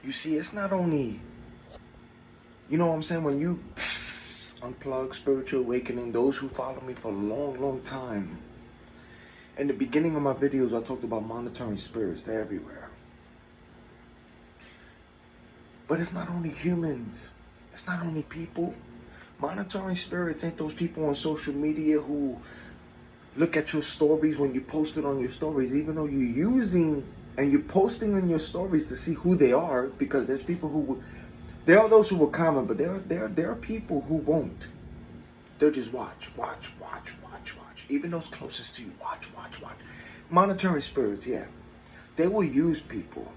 You see, it's not only, you know what I'm saying, when you unplug spiritual awakening, those who follow me for a long, long time. In the beginning of my videos, I talked about monitoring spirits. They're everywhere. But it's not only humans. It's not only people. Monitoring spirits ain't those people on social media who look at your stories when you post it on your stories, even though you're using and you're posting on your stories to see who they are, because there's people who, there are those who will comment, but there are people who won't. They'll just watch. Even those closest to you, watch. Monitoring spirits, yeah. They will use people.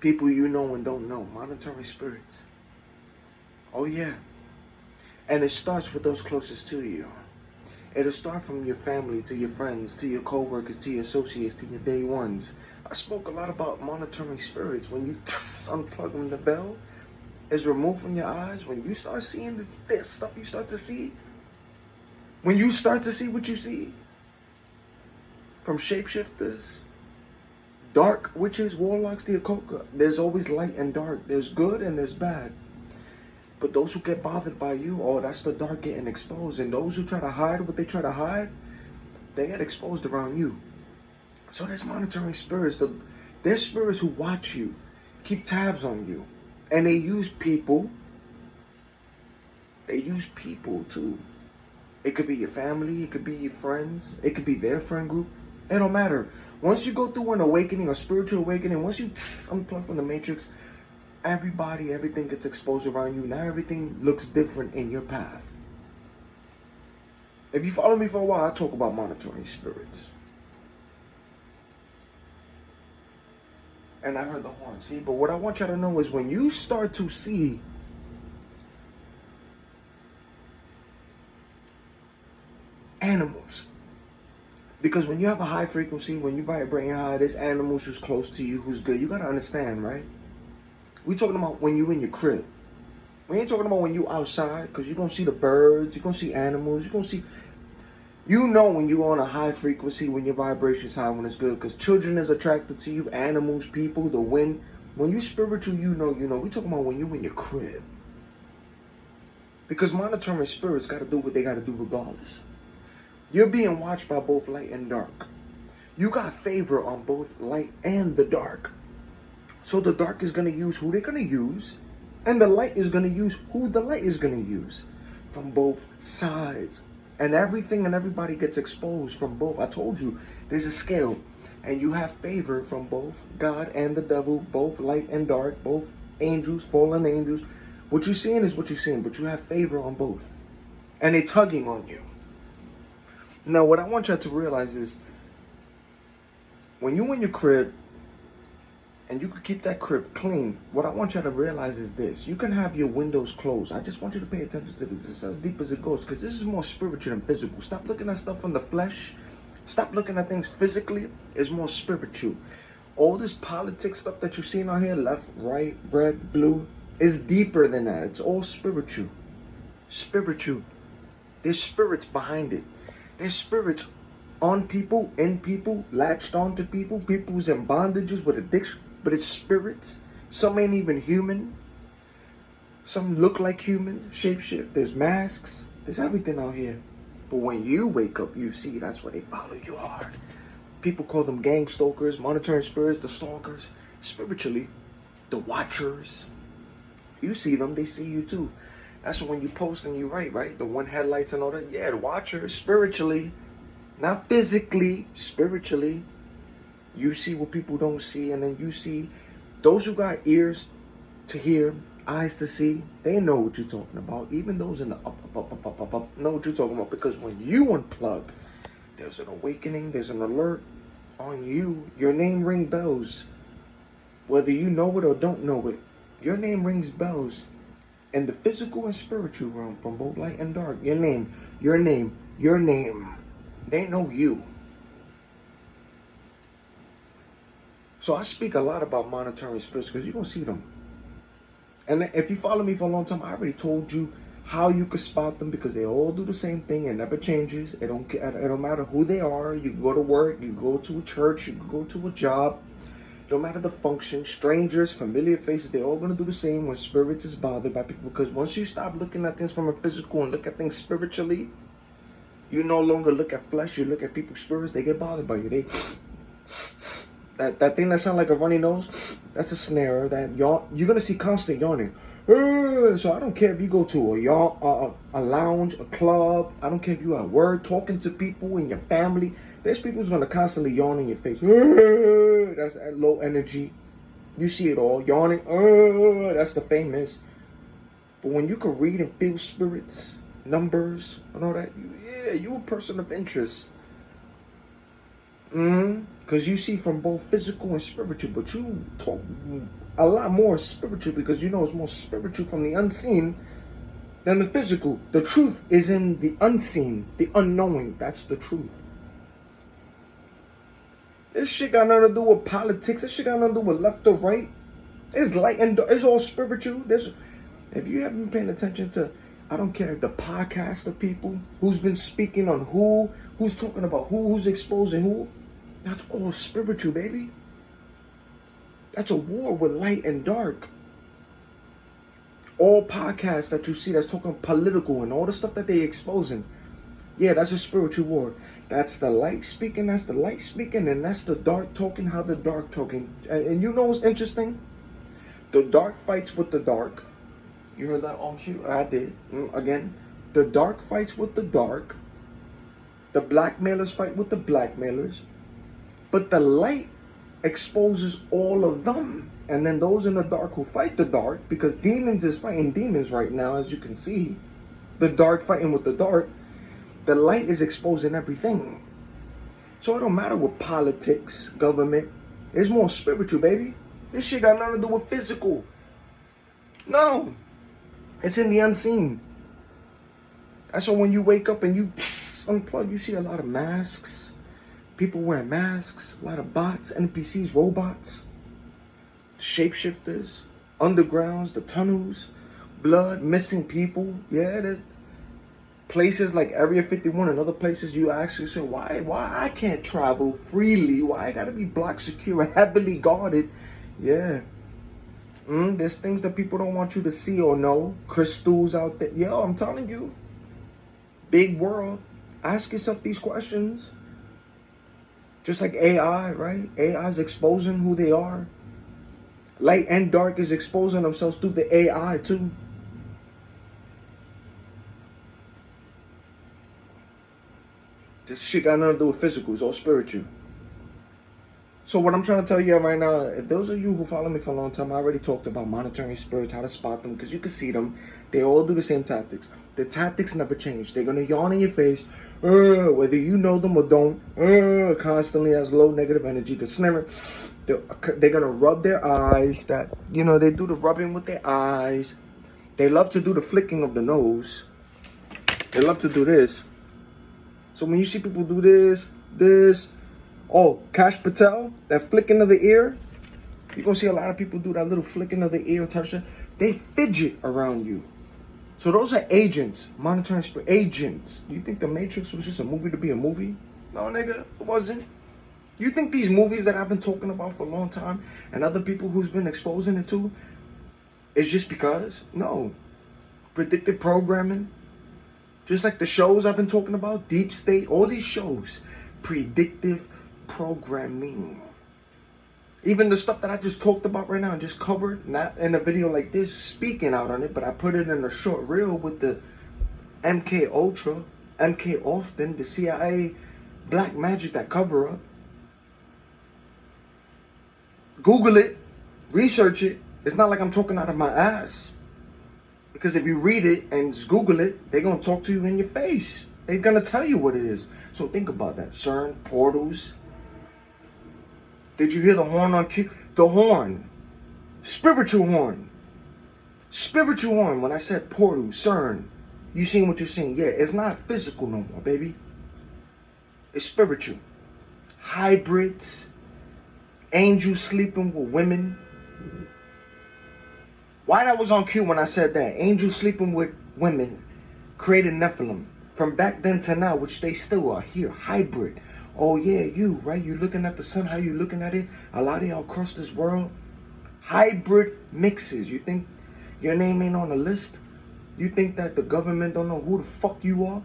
People you know and don't know. Monitoring spirits. Oh yeah. And it starts with those closest to you. It'll start from your family, to your friends, to your co-workers, to your associates, to your day ones. I spoke a lot about monitoring spirits. When you unplug them, the bell is removed from your eyes. When you start seeing this stuff you start to see, when you start to see what you see, from shapeshifters, dark witches, warlocks, the occult, there's always light and dark. There's good and there's bad. But those who get bothered by you, oh, that's the dark getting exposed. And those who try to hide what they try to hide, they get exposed around you. So there's monitoring spirits. There's spirits who watch you, keep tabs on you. And they use people. They use people too. It could be your family, it could be your friends, it could be their friend group. It don't matter. Once you go through an awakening, a spiritual awakening, once you unplug from the matrix, everybody, everything gets exposed around you. Now everything looks different in your path. If you follow me for a while, I talk about monitoring spirits. And I heard the horn, see? But what I want y'all to know is when you start to see animals, because when you have a high frequency, when you vibrate high, there's animals who's close to you, who's good. You gotta understand, right? We talking about when you in your crib. We ain't talking about when you outside, because you're gonna see the birds, you're gonna see animals, you're gonna see, you know when you're on a high frequency, when your vibration's high, when it's good, because children is attracted to you, animals, people, the wind. When you spiritual, you know. We talking about when you in your crib. Because monitoring spirits gotta do what they gotta do regardless. You're being watched by both light and dark. You got favor on both light and the dark. So the dark is going to use who they're going to use, and the light is going to use who the light is going to use, from both sides. And everything and everybody gets exposed from both. I told you, there's a scale, and you have favor from both God and the devil, both light and dark, both angels, fallen angels. What you're seeing is what you're seeing, but you have favor on both, and they're tugging on you. Now, what I want you to realize is, when you in your crib, and you can keep that crib clean, what I want you to realize is this. You can have your windows closed. I just want you to pay attention to this. It's as deep as it goes, because this is more spiritual than physical. Stop looking at stuff from the flesh. Stop looking at things physically. It's more spiritual. All this politics stuff that you're seeing out here, left, right, red, blue, is deeper than that. It's all spiritual. Spiritual. There's spirits behind it. There's spirits on people, in people, latched onto people. People who's in bondages with addiction. But it's spirits. Some ain't even human. Some look like human. Shapeshift. There's masks. There's everything out here. But when you wake up, you see that's where they follow you hard. People call them gang stalkers, monitoring spirits, the stalkers. Spiritually, the watchers. You see them, they see you too. That's when you post and you write, right? The one headlights and all that. Yeah, the watchers, spiritually. Not physically, spiritually. You see what people don't see, and then you see those who got ears to hear, eyes to see, they know what you're talking about. Even those in the up, know what you're talking about, because when you unplug, there's an awakening, there's an alert on you. Your name rings bells. Whether you know it or don't know it, your name rings bells in the physical and spiritual realm, from both light and dark. Your name. They know you. So I speak a lot about monitoring spirits because you're going to see them. And if you follow me for a long time, I already told you how you could spot them, because they all do the same thing. It never changes. It don't matter who they are. You go to work, you go to a church, you go to a job. No matter the function, strangers, familiar faces, they're all going to do the same when spirits is bothered by people. Because once you stop looking at things from a physical and look at things spiritually, you no longer look at flesh, you look at people's spirits, they get bothered by you. That thing that sounds like a runny nose, that's a snare. That yawn, you're going to see constant yawning. So I don't care if you go to a lounge, a club. I don't care if you're at work, talking to people in your family. There's people who's going to constantly yawn in your face. That's at low energy. You see it all. Yawning. That's the famous. But when you can read and feel spirits, numbers, and all that, you're a person of interest. Because you see from both physical and spiritual, but you talk a lot more spiritual because you know it's more spiritual from the unseen than the physical. The truth is in the unseen, the unknowing. That's the truth. This shit got nothing to do with politics. This shit got nothing to do with left or right. It's light and dark. It's all spiritual. If you haven't been paying attention to, I don't care, the podcast of people who's been speaking on who's talking about who's exposing who, that's all spiritual, baby. That's a war with light and dark. All podcasts that you see that's talking political and all the stuff that they exposing, yeah, that's a spiritual war. That's the light speaking, that's the light speaking, and that's the dark talking, how the dark talking. And you know what's interesting? The dark fights with the dark. You heard that on cue? I did. Again, the dark fights with the dark. The blackmailers fight with the blackmailers. But the light exposes all of them. And then those in the dark who fight the dark, because demons is fighting demons right now, as you can see. The dark fighting with the dark. The light is exposing everything. So it don't matter what politics, government. It's more spiritual, baby. This shit got nothing to do with physical. No. It's in the unseen. That's why when you wake up and you unplug, you see a lot of masks. People wearing masks, a lot of bots, NPCs, robots, shapeshifters, undergrounds, the tunnels, blood, missing people. Yeah, there's places like Area 51 and other places you ask yourself, why I can't travel freely? Why I gotta be blocked, secure, and heavily guarded? Yeah. There's things that people don't want you to see or know. Crystals out there. Yo, I'm telling you. Big world. Ask yourself these questions. Just like AI, right? AI is exposing who they are. Light and dark is exposing themselves through the AI too. This shit got nothing to do with physical. It's all spiritual. So what I'm trying to tell you right now, if those of you who follow me for a long time, I already talked about monitoring spirits, how to spot them, because you can see them. They all do the same tactics. The tactics never change. They're going to yawn in your face, whether you know them or don't, constantly has low negative energy. The snare, they're going to rub their eyes. That, you know, they do the rubbing with their eyes. They love to do the flicking of the nose. They love to do this. So when you see people do this, oh, Kash Patel, that flicking of the ear, you're going to see a lot of people do that little flicking of the ear, touch it. They fidget around you. So those are agents, monitoring spirit agents. You think The Matrix was just a movie to be a movie? No, nigga, it wasn't. You think these movies that I've been talking about for a long time and other people who's been exposing it to is just because? No. Predictive programming. Just like the shows I've been talking about, Deep State, all these shows, predictive programming. Even the stuff that I just talked about right now and just covered, not in a video like this, speaking out on it, but I put it in a short reel with the MK Ultra, MK Often, the CIA black magic, that cover up. Google it, research it. It's not like I'm talking out of my ass. Because if you read it and just Google it, they're going to talk to you in your face. They're going to tell you what it is. So think about that. CERN, portals. Did you hear the horn on cue? The horn. Spiritual horn. Spiritual horn. When I said portal, CERN, you seen what you're seeing. Yeah, it's not physical no more, baby. It's spiritual. Hybrids. Angels sleeping with women. Why that was on cue when I said that? Angels sleeping with women created Nephilim. From back then to now, which they still are here. Hybrid. Oh yeah, you, right? You looking at the sun, how you looking at it? A lot of y'all across this world, hybrid mixes. You think your name ain't on the list? You think that the government don't know who the fuck you are?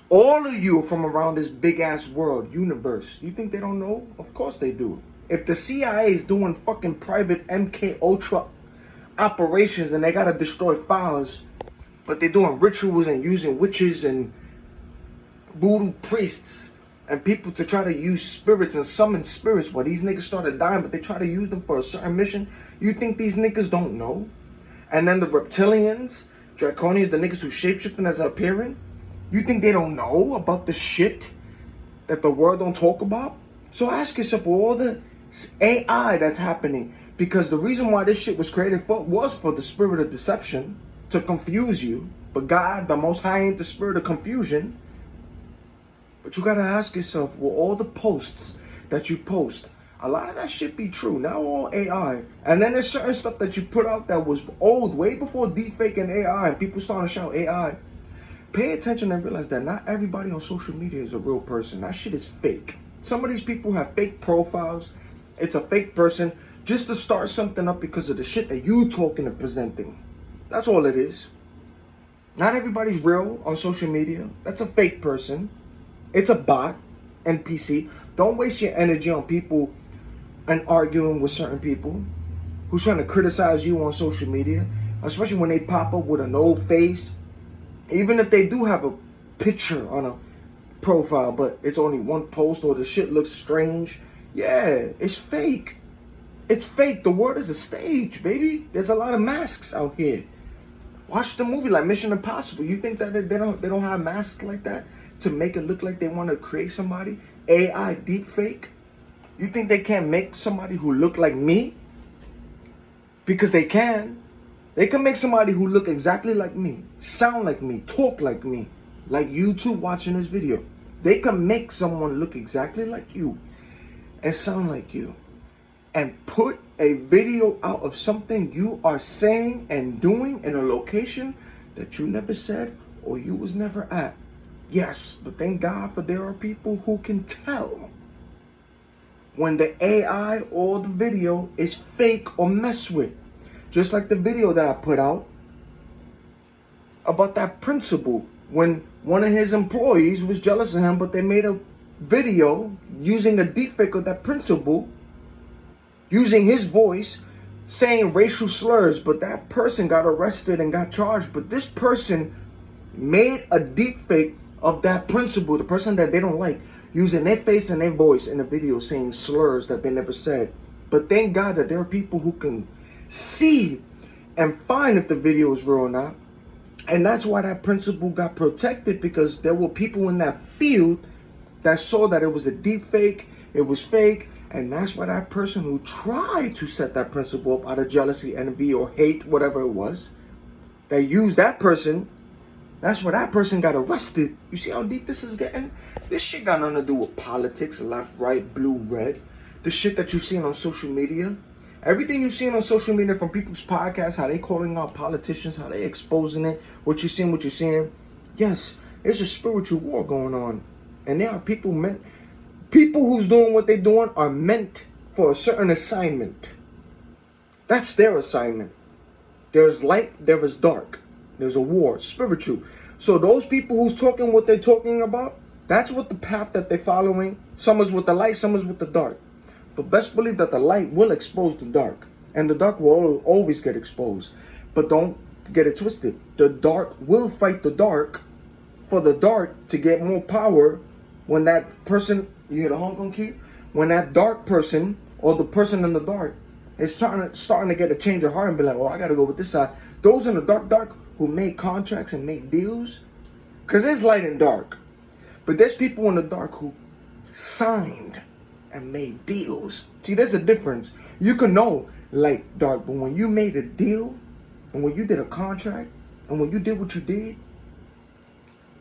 All of you are from around this big ass world, universe. You think they don't know? Of course they do. If the CIA is doing fucking private MK Ultra operations and they gotta destroy files, but they're doing rituals and using witches and voodoo priests and people to try to use spirits and summon spirits, where these niggas started dying, but they try to use them for a certain mission. You think these niggas don't know? And then the reptilians, draconians, the niggas who shapeshifting as appearing, you think they don't know about the shit that the world don't talk about? So ask yourself, all the AI that's happening, because the reason why this shit was created for was for the spirit of deception, to confuse you. But God, the Most High, ain't the spirit of confusion. But you gotta ask yourself, will all the posts that you post, a lot of that shit be true? Now all AI. And then there's certain stuff that you put out that was old, way before deepfake and AI, and people starting to shout AI. Pay attention and realize that not everybody on social media is a real person. That shit is fake. Some of these people have fake profiles. It's a fake person just to start something up because of the shit that you talking and presenting. That's all it is. Not everybody's real on social media. That's a fake person. It's a bot, NPC. Don't waste your energy on people and arguing with certain people who's trying to criticize you on social media, especially when they pop up with an old face. Even if they do have a picture on a profile, but it's only one post, or the shit looks strange. Yeah, it's fake. It's fake. The world is a stage, baby. There's a lot of masks out here. Watch the movie like Mission Impossible. You think that they don't have masks like that to make it look like they want to create somebody? AI deepfake? You think they can't make somebody who look like me? Because they can. They can make somebody who look exactly like me, sound like me, talk like me, like you too watching this video. They can make someone look exactly like you and sound like you, and put a video out of something you are saying and doing in a location that you never said or you was never at. Yes, but thank God for there are people who can tell when the AI or the video is fake or messed with. Just like the video that I put out about that principal, when one of his employees was jealous of him, but they made a video using a deepfake of that principal, using his voice, saying racial slurs, but that person got arrested and got charged. But this person made a deepfake of that principal, the person that they don't like, using their face and their voice in a video saying slurs that they never said. But thank God that there are people who can see and find if the video is real or not. And that's why that principal got protected, because there were people in that field that saw that it was a deep fake, it was fake. And that's why that person who tried to set that principal up out of jealousy, envy, or hate, whatever it was, that used that person, that's why that person got arrested. You see how deep this is getting? This shit got nothing to do with politics, left, right, blue, red. The shit that you're seeing on social media, everything you're seeing on social media from people's podcasts, how they calling out politicians, how they exposing it, what you're seeing. Yes, there's a spiritual war going on. And there are people who's doing what they're doing are meant for a certain assignment. That's their assignment. There's light, there is dark. There's a war, spiritual. So those people who's talking what they're talking about, that's what the path that they're following. Some is with the light, some is with the dark. But best believe that the light will expose the dark, and the dark will always get exposed. But don't get it twisted. The dark will fight the dark for the dark to get more power. When that person, you hear the Hong Kong key? When that dark person or the person in the dark is starting to get a change of heart and be like, oh, I got to go with this side. Those in the dark who make contracts and make deals, because there's light and dark. But there's people in the dark who signed and made deals. See, there's a difference. You can know light, dark, but when you made a deal and when you did a contract and when you did what you did,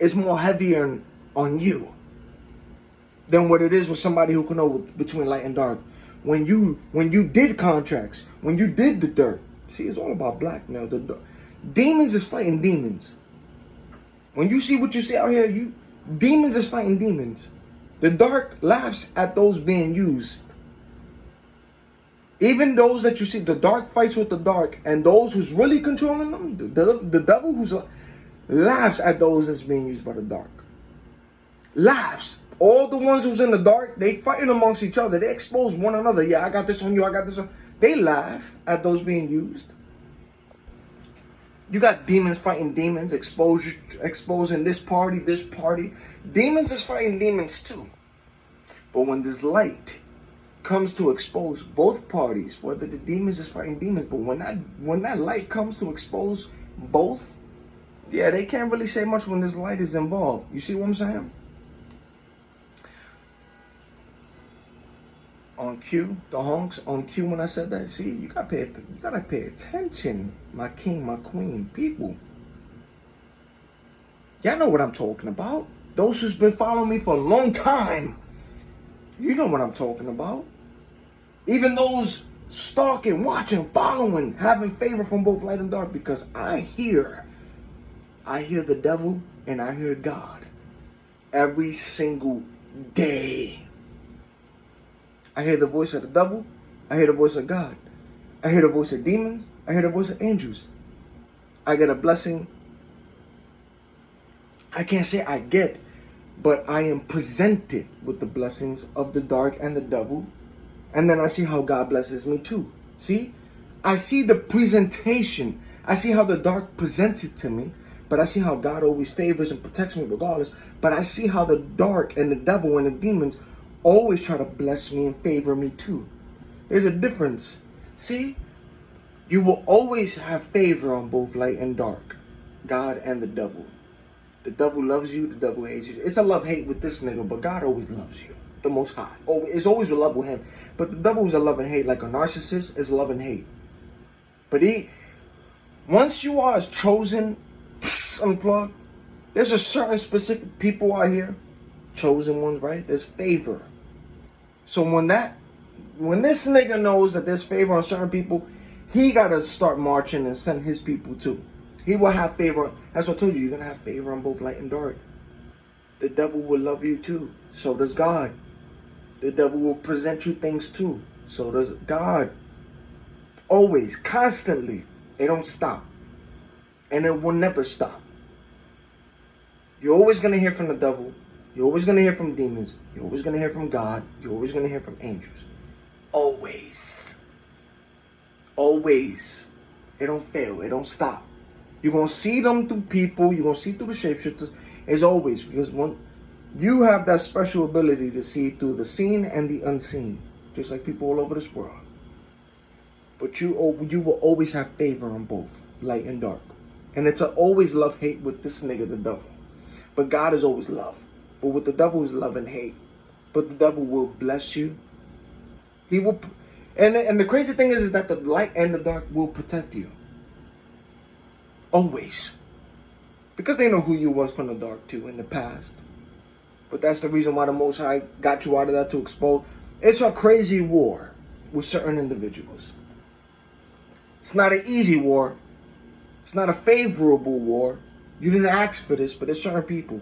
it's more heavier on you than what it is with somebody who can know between light and dark. When you did contracts, when you did the dirt. See, it's all about blackmail. Demons is fighting demons. When you see what you see out here, demons is fighting demons. The dark laughs at those being used. Even those that you see, the dark fights with the dark, and those who's really controlling them, the devil who's laughs at those that's being used by the dark. Laughs. All the ones who's in the dark, they fighting amongst each other. They expose one another. Yeah, I got this on you. I got this on. They laugh at those being used. You got demons fighting demons, exposing this party. Demons is fighting demons too. But when this light comes to expose both parties, whether the demons is fighting demons, but when that light comes to expose both, yeah, they can't really say much when this light is involved. You see what I'm saying? On cue, the honks on cue when I said that. See, you gotta pay attention, my king, my queen, people. Y'all know what I'm talking about. Those who's been following me for a long time, you know what I'm talking about. Even those stalking, watching, following, having favor from both light and dark, because I hear the devil and I hear God every single day. I hear the voice of the devil. I hear the voice of God. I hear the voice of demons. I hear the voice of angels. I get a blessing. I can't say I get, but I am presented with the blessings of the dark and the devil. And then I see how God blesses me too. See? I see the presentation. I see how the dark presents it to me. But I see how God always favors and protects me regardless. But I see how the dark and the devil and the demons always try to bless me and favor me too. There's a difference. See? You will always have favor on both light and dark. God and the devil. The devil loves you, the devil hates you. It's a love-hate with this nigga, but God always loves you. The Most High. It's always a love with him. But the devil is a love and hate. Like a narcissist is love and hate. But once you are chosen, unplugged, there's a certain specific people out here, chosen ones, right? There's favor. So when this nigga knows that there's favor on certain people, he gotta start marching and send his people too. He will have favor. That's what I told you. You're gonna have favor on both light and dark. The devil will love you too. So does God. The devil will present you things too. So does God. Always, constantly. It don't stop. And it will never stop. You're always gonna hear from the devil. You're always going to hear from demons. You're always going to hear from God. You're always going to hear from angels. Always. Always. It don't fail. It don't stop. You're going to see them through people. You're going to see through the shapeshifters. It's always. Because you have that special ability to see through the seen and the unseen. Just like people all over this world. But you will always have favor on both. Light and dark. And it's always love-hate with this nigga, the devil. But God is always love. But with the devil is love and hate. But the devil will bless you. He will, and the crazy thing is that the light and the dark will protect you. Always. Because they know who you was from the dark too in the past. But that's the reason why the Most High got you out of that to expose. It's a crazy war with certain individuals. It's not an easy war. It's not a favorable war. You didn't ask for this, but there's certain people.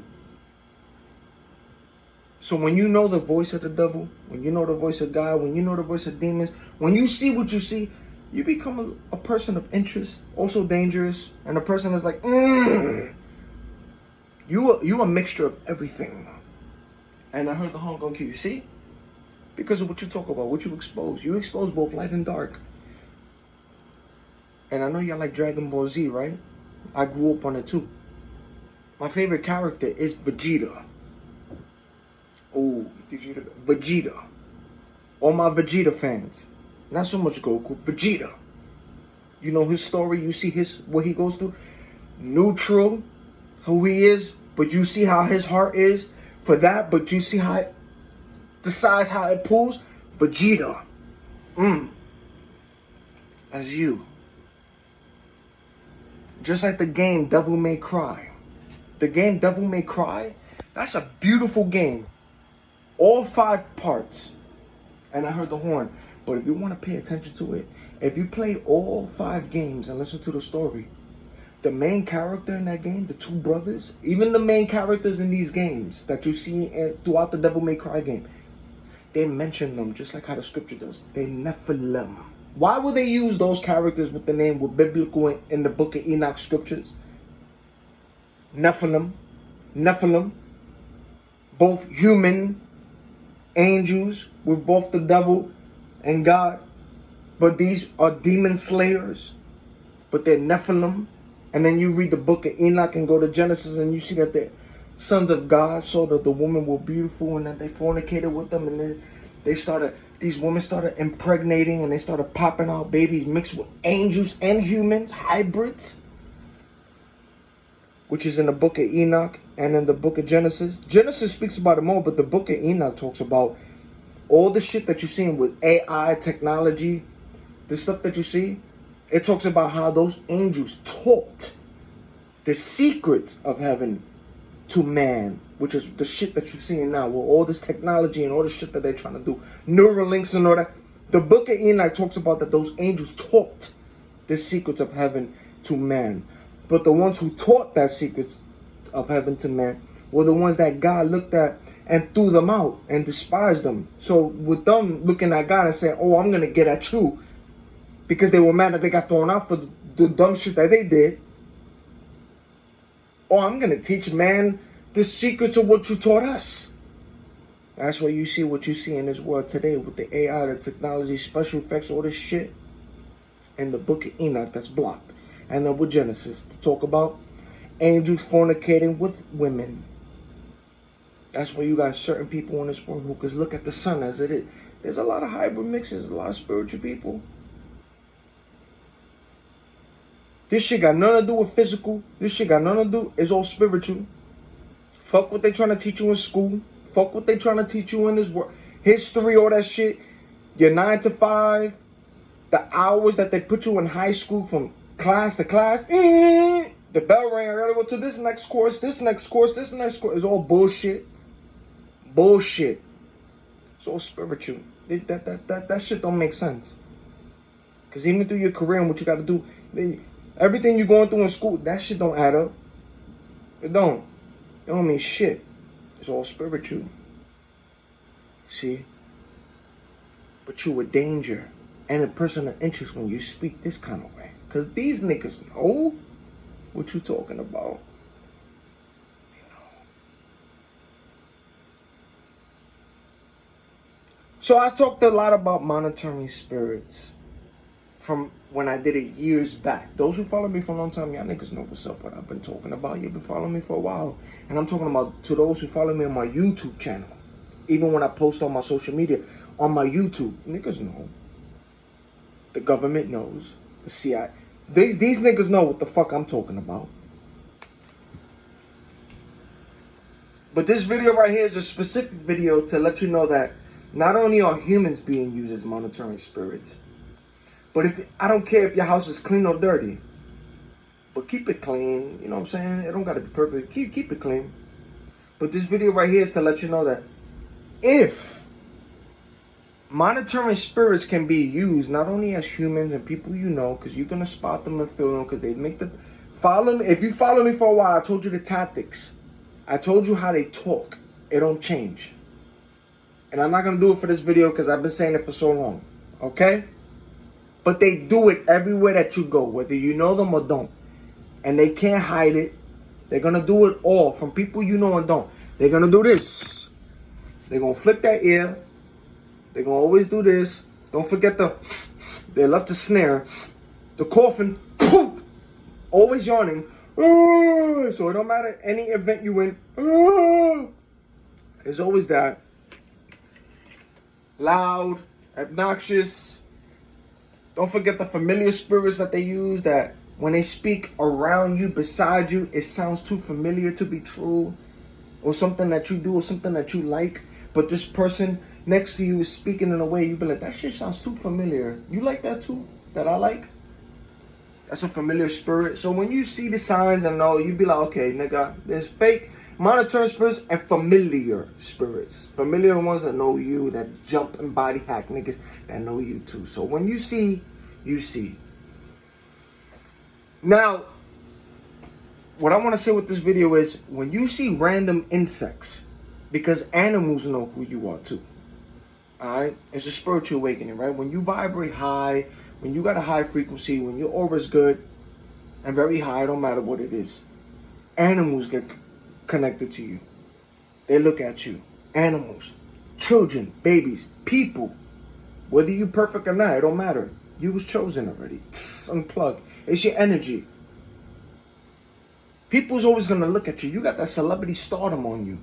So when you know the voice of the devil, when you know the voice of God, when you know the voice of demons, when you see what you see, you become a person of interest, also dangerous, and a person that's like, you a mixture of everything. And I heard the Hong Kong cue, you see? Because of what you talk about, what you expose. You expose both light and dark. And I know y'all like Dragon Ball Z, right? I grew up on it too. My favorite character is Vegeta. Oh, Vegeta. All my Vegeta fans. Not so much Goku, Vegeta. You know his story, you see what he goes through. Neutral, who he is, but you see how his heart is for that, but you see how the size, how it pulls. Vegeta. That's you. Just like the game Devil May Cry. The game Devil May Cry, that's a beautiful game. All 5 parts. And I heard the horn. But if you want to pay attention to it, if you play all 5 games and listen to the story, the main character in that game, the two brothers, even the main characters in these games that you see throughout the Devil May Cry game, they mention them just like how the scripture does. They Nephilim. Why would they use those characters with the name with biblical in the book of Enoch scriptures? Nephilim. Nephilim. Both human angels with both the devil and God. But these are demon slayers. But they're Nephilim. And then you read the book of Enoch and go to Genesis and you see that they're sons of God, saw that the women were beautiful and that they fornicated with them, and then these women started impregnating and they started popping out babies mixed with angels and humans, hybrids, which is in the book of Enoch and in the book of Genesis. Genesis speaks about it more, but the book of Enoch talks about all the shit that you're seeing with AI, technology, the stuff that you see. It talks about how those angels taught the secrets of heaven to man, which is the shit that you're seeing now with all this technology and all the shit that they're trying to do, Neuralinks and all that. The book of Enoch talks about that those angels taught the secrets of heaven to man. But the ones who taught that secrets of heaven to man were the ones that God looked at and threw them out and despised them. So with them looking at God and saying, oh, I'm going to get at you, because they were mad that they got thrown out for the dumb shit that they did. Oh, I'm going to teach man the secrets of what you taught us. That's why you see what you see in this world today with the AI, the technology, special effects, all this shit. In the book of Enoch, that's blocked. And then with Genesis, to talk about angels fornicating with women. That's why you got certain people in this world who can look at the sun as it is. There's a lot of hybrid mixes, a lot of spiritual people. This shit got nothing to do with physical. This shit got nothing to do. It's all spiritual. Fuck what they trying to teach you in school. Fuck what they trying to teach you in this world. History, all that shit. Your 9 to 5. The hours that they put you in high school from class to class. The bell rang. I gotta go to this next course. This next course. This next course. It's all bullshit. Bullshit. It's all spiritual. That shit don't make sense. Because even through your career and what you got to do, everything you're going through in school, that shit don't add up. It don't. It don't mean shit. It's all spiritual. See? But you a danger and a person of interest when you speak this kind of way. Because these niggas know what you talking about. You know. So I talked a lot about monitoring spirits from when I did it years back. Those who follow me for a long time, y'all niggas know what's up, what I've been talking about. You've been following me for a while. And I'm talking about to those who follow me on my YouTube channel. Even when I post on my social media, on my YouTube, niggas know. The government knows. The CIA. These niggas know what the fuck I'm talking about. But this video right here is a specific video to let you know that not only are humans being used as monitoring spirits, but I don't care if your house is clean or dirty, but keep it clean. You know what I'm saying? It don't gotta be perfect. Keep it clean. But this video right here is to let you know that if monitoring spirits can be used not only as humans and people you know, because you're gonna spot them and feel them, because they make the follow me. If you follow me for a while, I told you the tactics. I told you how they talk. It don't change. And I'm not gonna do it for this video because I've been saying it for so long. Okay? But they do it everywhere that you go, whether you know them or don't. And they can't hide it. They're going to do it all from people you know and don't. They're going to do this. They're going to flip that ear. They're going to always do this. Don't forget they love to snare. The coughing. Poof, always yawning. So it don't matter any event you in. There's always that. Loud, obnoxious. Don't forget the familiar spirits that they use, that when they speak around you, beside you, it sounds too familiar to be true. Or something that you do or something that you like. But this person next to you is speaking in a way you be like, that shit sounds too familiar. You like that too? That I like? That's a familiar spirit. So when you see the signs and all, you be like, okay, nigga, there's fake monitoring spirits and familiar spirits. Familiar ones that know you, that jump and body hack niggas that know you too. So when you see, you see. Now, what I want to say with this video is, when you see random insects, because animals know who you are too. Alright? It's a spiritual awakening, right? When you vibrate high, when you got a high frequency, when your aura is good and very high, it don't matter what it is. Animals get connected to you. They look at you. Animals, children, babies, people. Whether you perfect or not, it don't matter. You was chosen already. Unplug. It's your energy. People's always going to look at you. You got that celebrity stardom on you.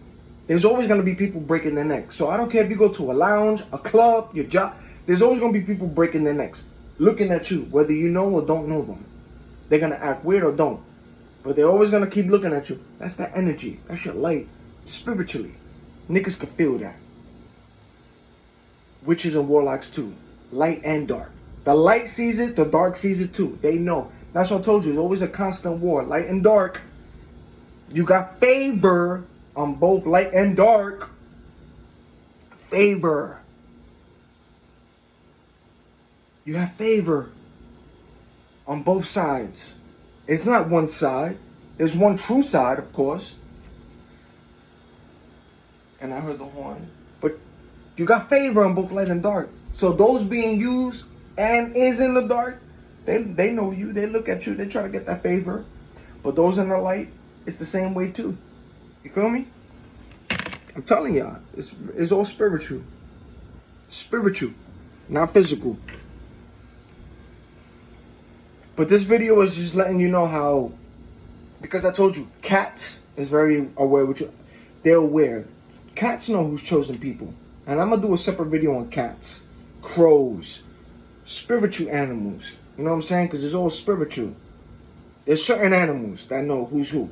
There's always going to be people breaking their necks. So I don't care if you go to a lounge, a club, your job. There's always going to be people breaking their necks, looking at you, whether you know or don't know them. They're going to act weird or don't. But they're always going to keep looking at you. That's that energy. That's your light. Spiritually. Niggas can feel that. Witches and warlocks too. Light and dark. The light sees it, the dark sees it too. They know. That's what I told you. It's always a constant war. Light and dark. You got favor on both light and dark. Favor. You have favor on both sides. It's not one side. There's one true side, of course. And I heard the horn. But you got favor on both light and dark. So those being used and is in the dark, they know you. They look at you. They try to get that favor. But those in the light, it's the same way too. You feel me? I'm telling y'all, it's all spiritual. Spiritual, not physical. But this video is just letting you know how, because I told you, cats is very aware with you. They're aware. Cats know who's chosen people. And I'm going to do a separate video on cats, crows, spiritual animals. You know what I'm saying? Because it's all spiritual. There's certain animals that know who's who.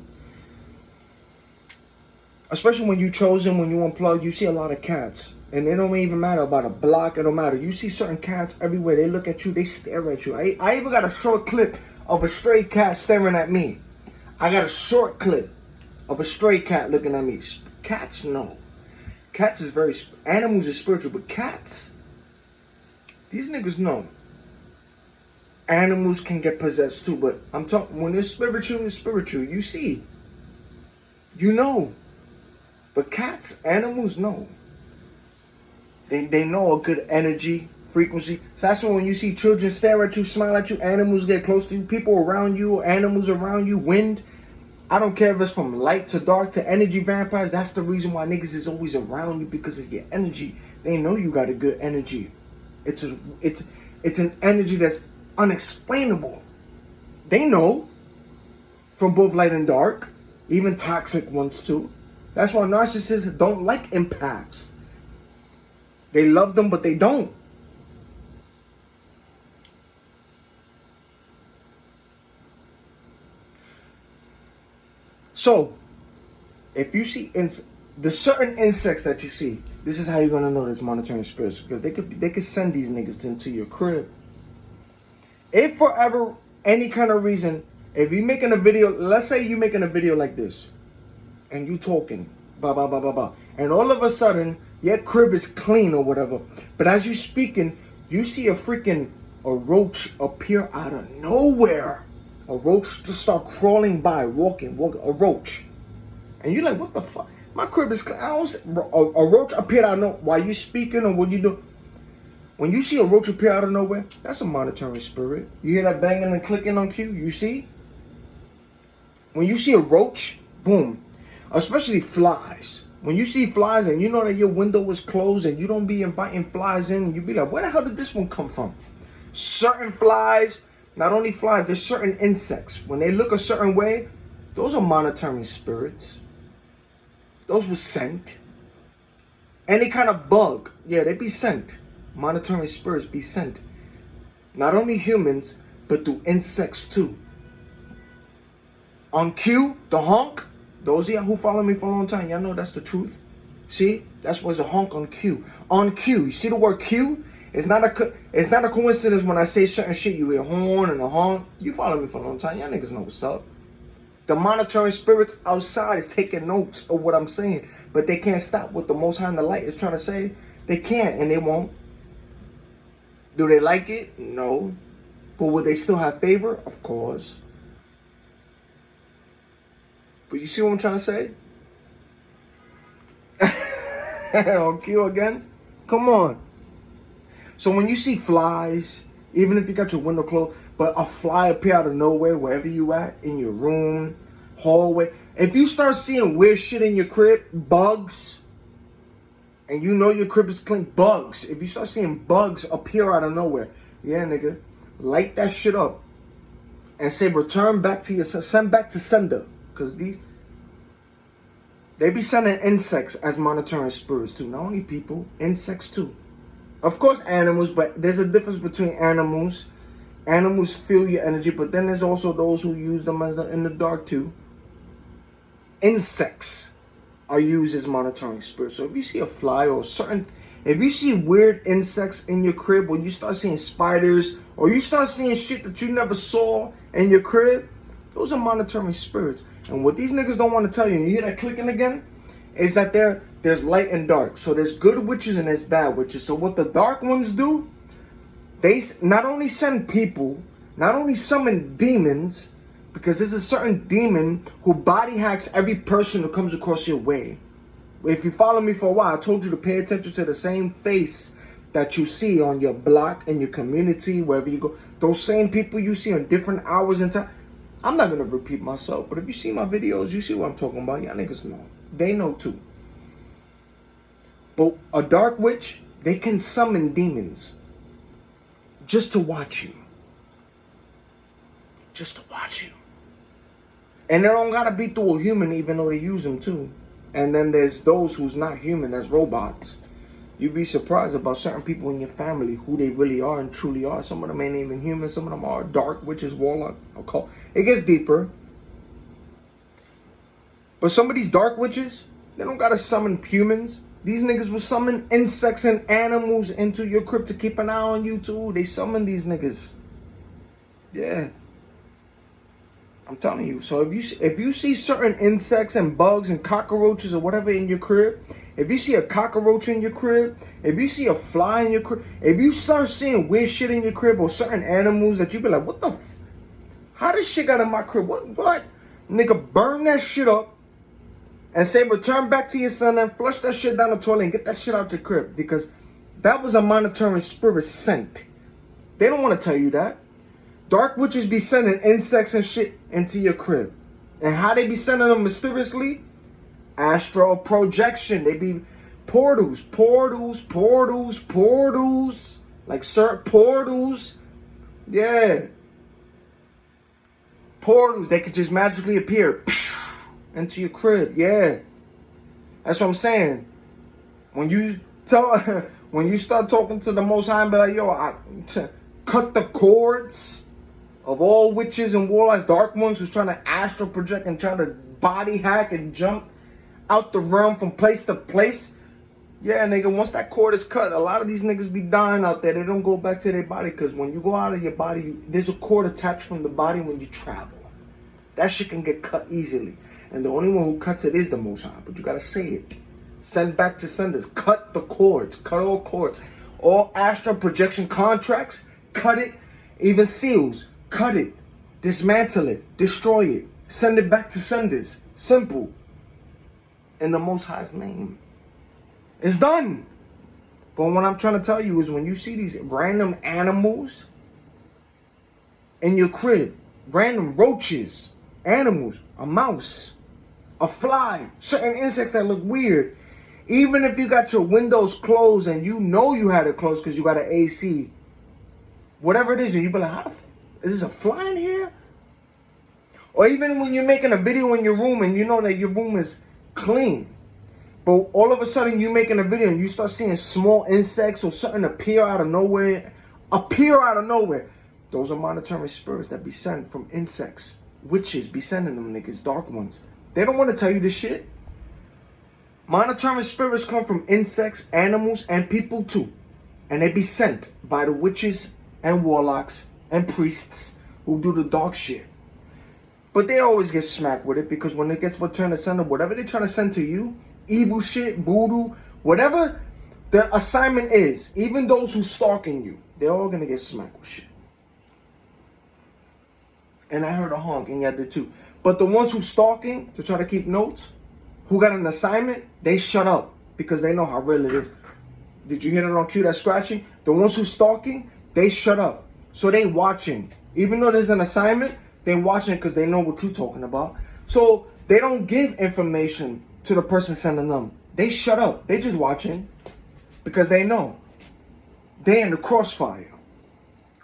Especially when you chosen, when you unplug, you see a lot of cats. And it don't even matter about a block, it don't matter. You see certain cats everywhere. They look at you, they stare at you. I even got a short clip of a stray cat staring at me. I got a short clip of a stray cat looking at me. Cats know. Cats is very, animals is spiritual, but cats, these niggas know. Animals can get possessed too, but I'm talking, when it's spiritual, you see. You know. But cats, animals know. They know a good energy, frequency. So that's when you see children stare at you, smile at you, animals get close to you, people around you, animals around you, wind. I don't care if it's from light to dark to energy vampires. That's the reason why niggas is always around you, because of your energy. They know you got a good energy. It's an energy that's unexplainable. They know from both light and dark, even toxic ones too. That's why narcissists don't like empaths. They love them, but they don't. So, if you see the certain insects that you see, this is how you're gonna know there's monitoring spirits, because they could send these niggas into your crib. If for ever any kind of reason, if you're making a video, let's say you're making a video like this, and you talking, blah blah blah blah blah, and all of a sudden your crib is clean or whatever, but as you speaking, you see a roach appear out of nowhere. A roach just start crawling by, walking, a roach. And you're like, what the fuck? My crib is clean. A roach appeared out of nowhere while you speaking or what you do. When you see a roach appear out of nowhere, that's a monitoring spirit. You hear that banging and clicking on cue? You see? When you see a roach, boom. Especially flies. When you see flies and you know that your window is closed and you don't be inviting flies in, you be like, where the hell did this one come from? Certain flies, not only flies, there's certain insects. When they look a certain way, those are monitoring spirits. Those were sent. Any kind of bug, yeah, they be sent. Monitoring spirits be sent. Not only humans, but through insects too. On cue, the honk. Those of y'all who follow me for a long time, y'all know that's the truth. See, that's what's a honk on cue. On cue, you see the word cue? It's not a coincidence when I say certain shit. You hear a horn and a honk. You follow me for a long time, y'all niggas know what's up. The monitoring spirits outside is taking notes of what I'm saying, but they can't stop what the Most High in the light is trying to say. They can't, and they won't. Do they like it? No. But will they still have favor? Of course. But you see what I'm trying to say? On cue again? Come on. So when you see flies, even if you got your window closed, but a fly appear out of nowhere, wherever you at, in your room, hallway. If you start seeing weird shit in your crib, bugs, and you know your crib is clean, bugs. If you start seeing bugs appear out of nowhere, yeah, nigga, light that shit up. And say return back to your, send back to sender. Because they be sending insects as monitoring spirits too. Not only people, insects too. Of course animals, but there's a difference between animals. Animals feel your energy, but then there's also those who use them as in the dark too. Insects are used as monitoring spirits. So if you see a fly or if you see weird insects in your crib, or you start seeing spiders, or you start seeing shit that you never saw in your crib, those are monitoring spirits. And what these niggas don't want to tell you, and you hear that clicking again, is that there's light and dark. So there's good witches and there's bad witches. So what the dark ones do, they not only send people, not only summon demons, because there's a certain demon who body hacks every person who comes across your way. If you follow me for a while, I told you to pay attention to the same face that you see on your block, in your community, wherever you go. Those same people you see on different hours and time. I'm not going to repeat myself, but if you see my videos, you see what I'm talking about. Y'all niggas know. They know too. But a dark witch, they can summon demons just to watch you. Just to watch you. And they don't got to be through a human, even though they use them too. And then there's those who's not human, as robots. You'd be surprised about certain people in your family, who they really are and truly are. Some of them ain't even human. Some of them are dark witches, warlock, occult. It gets deeper. But some of these dark witches, they don't gotta summon humans. These niggas will summon insects and animals into your crib to keep an eye on you too. They summon these niggas. Yeah. I'm telling you. So if you see certain insects and bugs and cockroaches or whatever in your crib, if you see a cockroach in your crib, if you see a fly in your crib, if you start seeing weird shit in your crib or certain animals that you be like, what the how this shit got in my crib? What? Nigga, burn that shit up and say return back to your son and flush that shit down the toilet and get that shit out your crib, because that was a monitoring spirit sent. They don't want to tell you that. Dark witches be sending insects and shit into your crib. And how they be sending them mysteriously? Astral projection. They be portals. Like certain portals. Yeah. Portals. They could just magically appear into your crib. Yeah. That's what I'm saying. When you start talking to the Most High and be like, yo, cut the cords of all witches and warlocks, dark ones who's trying to astral project and trying to body hack and jump out the realm from place to place. Yeah, nigga, once that cord is cut, a lot of these niggas be dying out there. They don't go back to their body, because when you go out of your body, there's a cord attached from the body when you travel. That shit can get cut easily. And the only one who cuts it is the Most High. But you gotta say it. Send back to senders. Cut the cords. Cut all cords. All astral projection contracts, cut it. Even seals, cut it. Dismantle it. Destroy it. Send it back to senders. Simple. In the Most High's name. It's done. But what I'm trying to tell you is, when you see these random animals in your crib, random roaches, animals, a mouse, a fly, certain insects that look weird, even if you got your windows closed and you know you had it closed because you got an AC, whatever it is, and you be like, how is this a fly in here? Or even when you're making a video in your room and you know that your room is clean, but all of a sudden you making a video and you start seeing small insects or something appear out of nowhere. Those are monitoring spirits that be sent from insects. Witches be sending them niggas, dark ones. They don't want to tell you this shit. Monitoring spirits come from insects, animals, and people too. And they be sent by the witches and warlocks and priests who do the dark shit. But they always get smacked with it, because when it gets returned to sender, whatever they're trying to send to you, evil shit, voodoo, whatever the assignment is, even those who stalking you, they're all gonna get smacked with shit. And I heard a honk, and y'all did too. But the ones who stalking to try to keep notes, who got an assignment, they shut up because they know how real it is. Did you hear that on cue, that scratching? The ones who stalking, they shut up. So they watching. Even though there's an assignment, they watching because they know what you're talking about. So they don't give information to the person sending them. They shut up. They just watching because they know. They in the crossfire.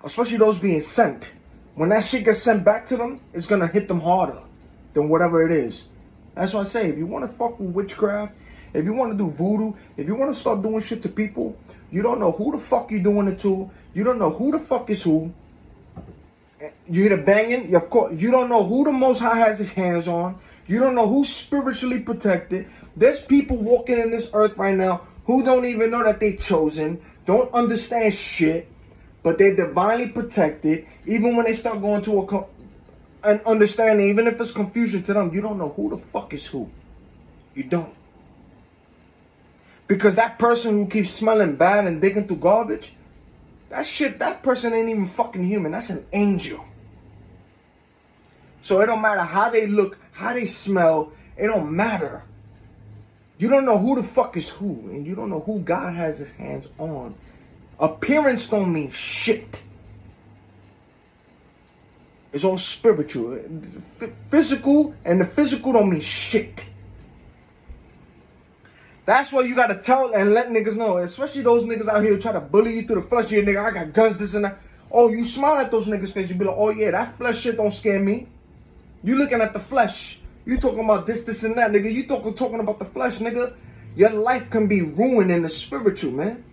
Especially those being sent. When that shit gets sent back to them, it's going to hit them harder than whatever it is. That's why I say, if you want to fuck with witchcraft, if you want to do voodoo, if you want to start doing shit to people, you don't know who the fuck you doing it to. You don't know who the fuck is who. You hear the banging? Of course. You don't know who the Most High has his hands on. You don't know who's spiritually protected. There's people walking in this earth right now who don't even know that they're chosen, don't understand shit, but they're divinely protected. Even when they start going to an understanding, even if it's confusion to them, you don't know who the fuck is who. You don't. Because that person who keeps smelling bad and digging through garbage, that person ain't even fucking human. That's an angel. So it don't matter how they look, how they smell, it don't matter. You don't know who the fuck is who, and you don't know who God has his hands on. Appearance don't mean shit. It's all spiritual. Physical, and the physical don't mean shit. That's why you gotta tell and let niggas know, especially those niggas out here who try to bully you through the flesh. Yeah, nigga, I got guns, this and that. Oh, you smile at those niggas' face, you be like, oh yeah, that flesh shit don't scare me. You looking at the flesh. You talking about this and that, nigga. You talking about the flesh, nigga. Your life can be ruined in the spiritual, man.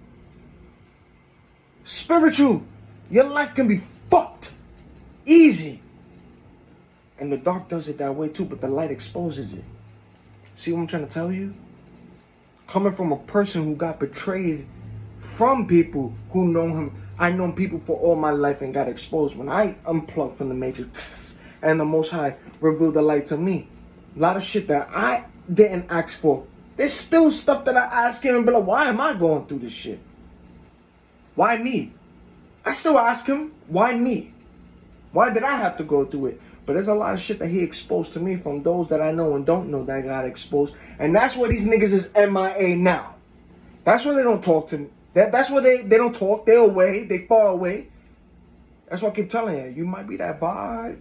Spiritual. Your life can be fucked. Easy. And the dark does it that way too, but the light exposes it. See what I'm trying to tell you? Coming from a person who got betrayed from people who know him. I known people for all my life and got exposed when I unplugged from the matrix and the Most High revealed the light to me. A lot of shit that I didn't ask for. There's still stuff that I ask him and be like, why am I going through this shit? Why me? I still ask him, why me? Why did I have to go through it? But there's a lot of shit that he exposed to me from those that I know and don't know that got exposed. And that's why these niggas is MIA now. That's why they don't talk to me. That's why they don't talk. They're away. They far away. That's why I keep telling you. You might be that vibe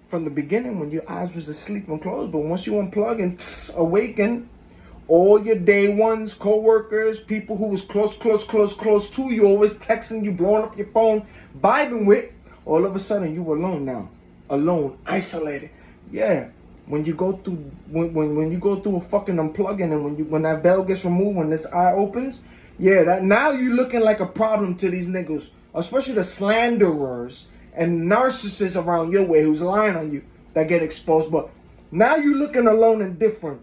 from the beginning when your eyes was asleep and closed. But once you unplug and awaken, all your day ones, co-workers, people who was close to you, always texting you, blowing up your phone, vibing with, all of a sudden you alone now. Alone, isolated. Yeah. When you go through when you go through a fucking unplugging and when that veil gets removed, when this eye opens, yeah, that now you looking like a problem to these niggas, especially the slanderers and narcissists around your way who's lying on you that get exposed. But now you looking alone and different.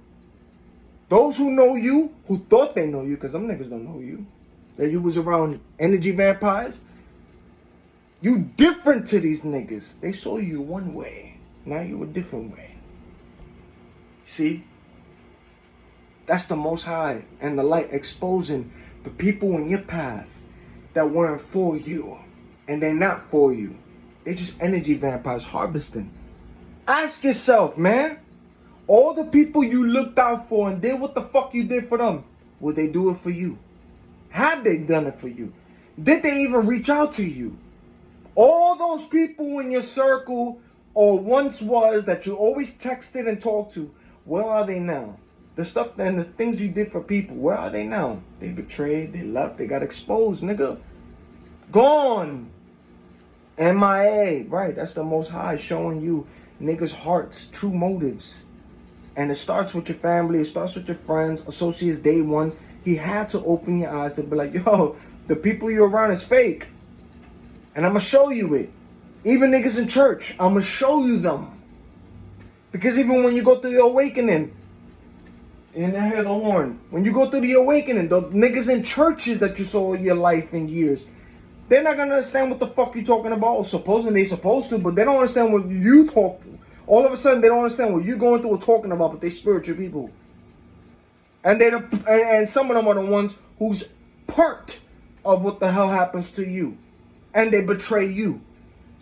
Those who know you, who thought they know you, because them niggas don't know you, that you was around energy vampires, you different to these niggas. They saw you one way. Now you a different way. See? That's the Most High and the light exposing the people in your path that weren't for you. And they're not for you. They're just energy vampires harvesting. Ask yourself, man. All the people you looked out for and did what the fuck you did for them, would they do it for you? Have they done it for you? Did they even reach out to you? All those people in your circle or once was that you always texted and talked to, where are they now? The stuff and the things you did for people, where are they now? They betrayed, they left, they got exposed, nigga. Gone. MIA. Right, that's the Most High showing you niggas' hearts, true motives. And it starts with your family, it starts with your friends, associates, day ones. He had to open your eyes and be like, yo, the people you're around is fake. And I'm going to show you it. Even niggas in church, I'm going to show you them. Because even when you go through your awakening, and I hear the horn, when you go through the awakening, the niggas in churches that you saw your life in years, they're not going to understand what the fuck you're talking about, or supposing they're supposed to, but they don't understand what you talk. All of a sudden, they don't understand what you're going through or talking about, but they spiritual people. And and some of them are the ones who's part of what the hell happens to you. And they betray you.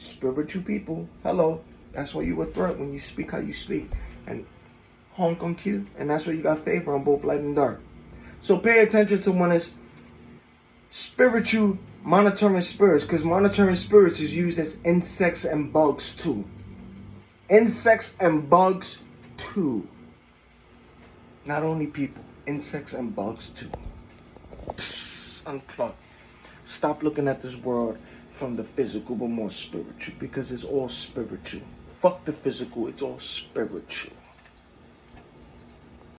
Spiritual people, hello. That's why you a threat when you speak how you speak. And honk on cue. And that's why you got favor on both light and dark. So pay attention to when it's spiritual monitoring spirits, because monitoring spirits is used as insects and bugs too. Insects and bugs too. Not only people, insects and bugs too. Psst, unplug. Stop looking at this world from the physical but more spiritual, because it's all spiritual. Fuck the physical, it's all spiritual.